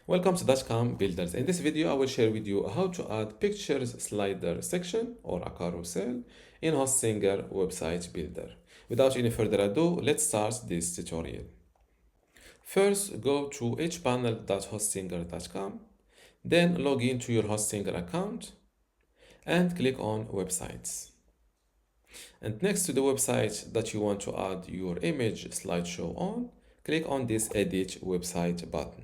Welcome to dotcom.builders. In this video, I will share with you how to add pictures slider section or a carousel in Hostinger website builder. Without any further ado, let's start this tutorial. First, go to hpanel.hostinger.com, then log into your Hostinger account and click on websites. And next to the website that you want to add your image slideshow on, click on this edit website button.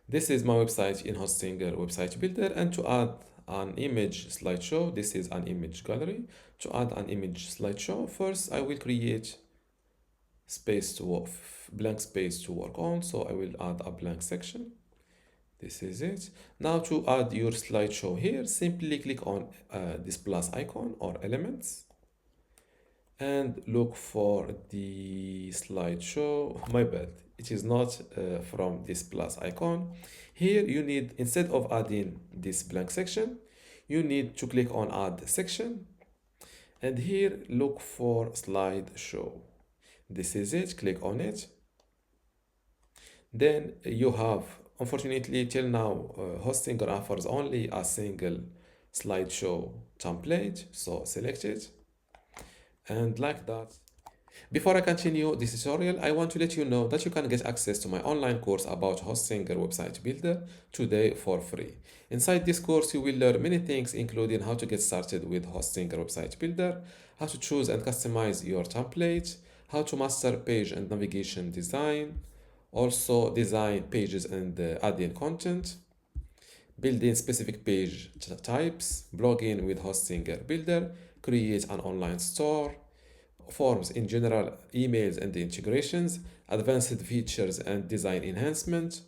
This is my website in Hostinger website builder, and to add an image slideshow, this is an image gallery. To add an image slideshow, first I will create space to work, blank space to work on, so I will add a blank section. This is it. Now to add your slideshow here, simply click on this plus icon or elements and look for the slideshow. My bad, it is not from this plus icon. Here you need, instead of adding this blank section, you need to click on add section, and here look for slideshow. This is it, click on it. Then you have, unfortunately till now, Hostinger offers only a single slideshow template, so select it. And like that. Before I continue this tutorial, I want to let you know that you can get access to my online course about Hostinger website builder today for free. Inside this course, you will learn many things, including how to get started with Hostinger website builder, how to choose and customize your template, how to master page and navigation design, also design pages and add-in content, building specific page types, blogging with Hostinger builder, create an online store, forms in general, emails and integrations, advanced features and design enhancement,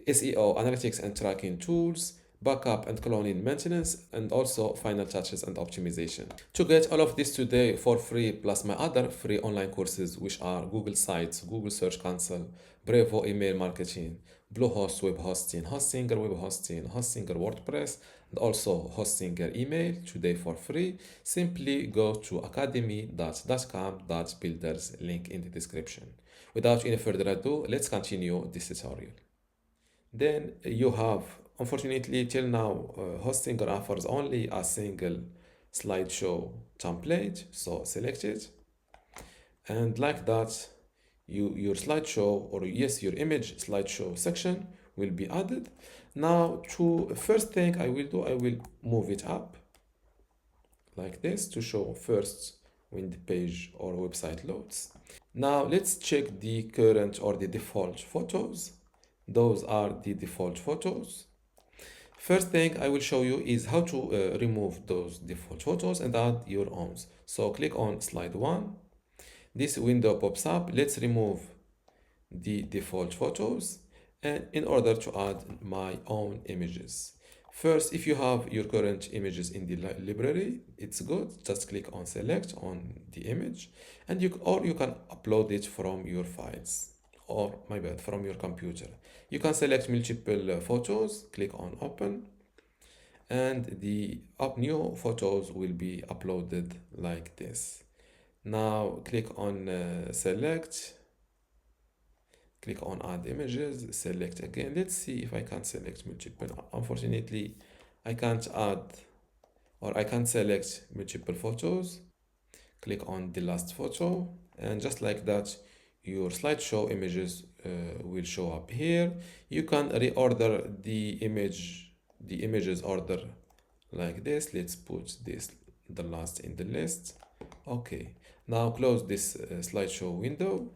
SEO, analytics and tracking tools, backup and cloning maintenance, and also final touches and optimization. To get all of this today for free, plus my other free online courses, which are Google Sites, Google Search Console, Brevo email marketing, Bluehost web hosting, Hostinger web hosting, Hostinger WordPress, and also Hostinger email today for free, simply go to academy.dotcom.builders, link in the description. Without any further ado, let's continue this tutorial. Then you have, unfortunately till now, Hostinger offers only a single slideshow template, so select it. And like that, your slideshow, or yes, your image slideshow section will be added. Now, to first thing I will do, I will move it up like this to show first when the page or website loads. Now let's check the current or the default photos. Those are the default photos. First thing I will show you is how to remove those default photos and add your own. So click on slide 1. This window pops up. Let's remove the default photos and in order to add my own images. First, if you have your current images in the library, it's good. Just click on select on the image, and you can upload it from your files, or my bad, from your computer. You can select multiple photos, click on open, and the new photos will be uploaded like this. Now click on select, click on add images, select again. Let's see if I can select multiple. Unfortunately, I can't add, or I can't select multiple photos. Click on the last photo, and just like that, your slideshow images will show up here. You can reorder the images order like this. Let's put this the last in the list. Okay, now close this slideshow window,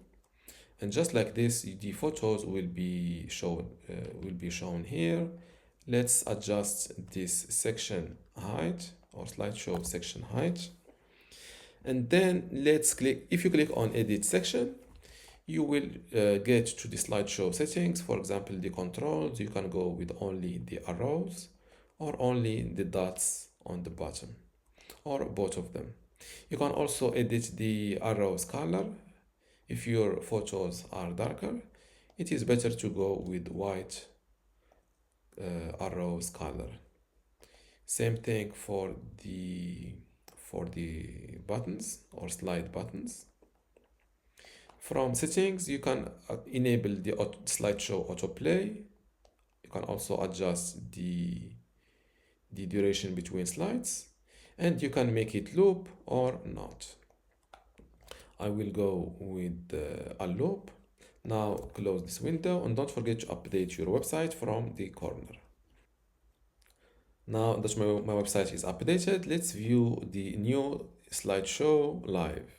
and just like this, the photos will be shown here. Let's adjust this section height, or slideshow section height, and then let's click. If you click on edit section, you will get to the slideshow settings. For example, the controls, you can go with only the arrows or only the dots on the bottom, or both of them. You can also edit the arrows color. If your photos are darker, it is better to go with white arrows color. Same thing for the buttons or slide buttons. From settings, you can enable the slideshow autoplay. You can also adjust the duration between slides, and you can make it loop or not. I will go with a loop. Now close this window and don't forget to update your website from the corner. Now that my website is updated, let's view the new slideshow live.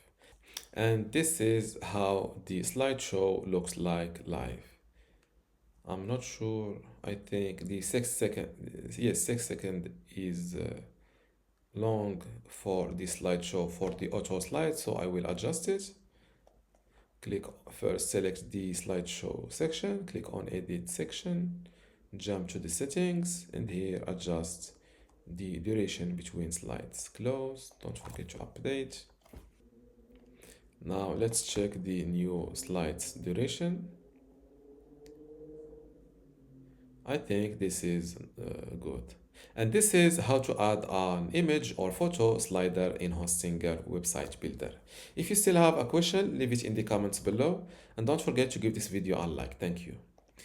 And this is how the slideshow looks like live. I'm not sure. I think the 6 second, yes, 6 second is long for the slideshow for the auto slide, so I will adjust it. Click first, select the slideshow section, click on edit section, jump to the settings, and here adjust the duration between slides. Close, don't forget to update. Now let's check the new slides duration. I think this is good. And this is how to add an image or photo slider in Hostinger website builder. If you still have a question, leave it in the comments below, and don't forget to give this video a like. Thank you.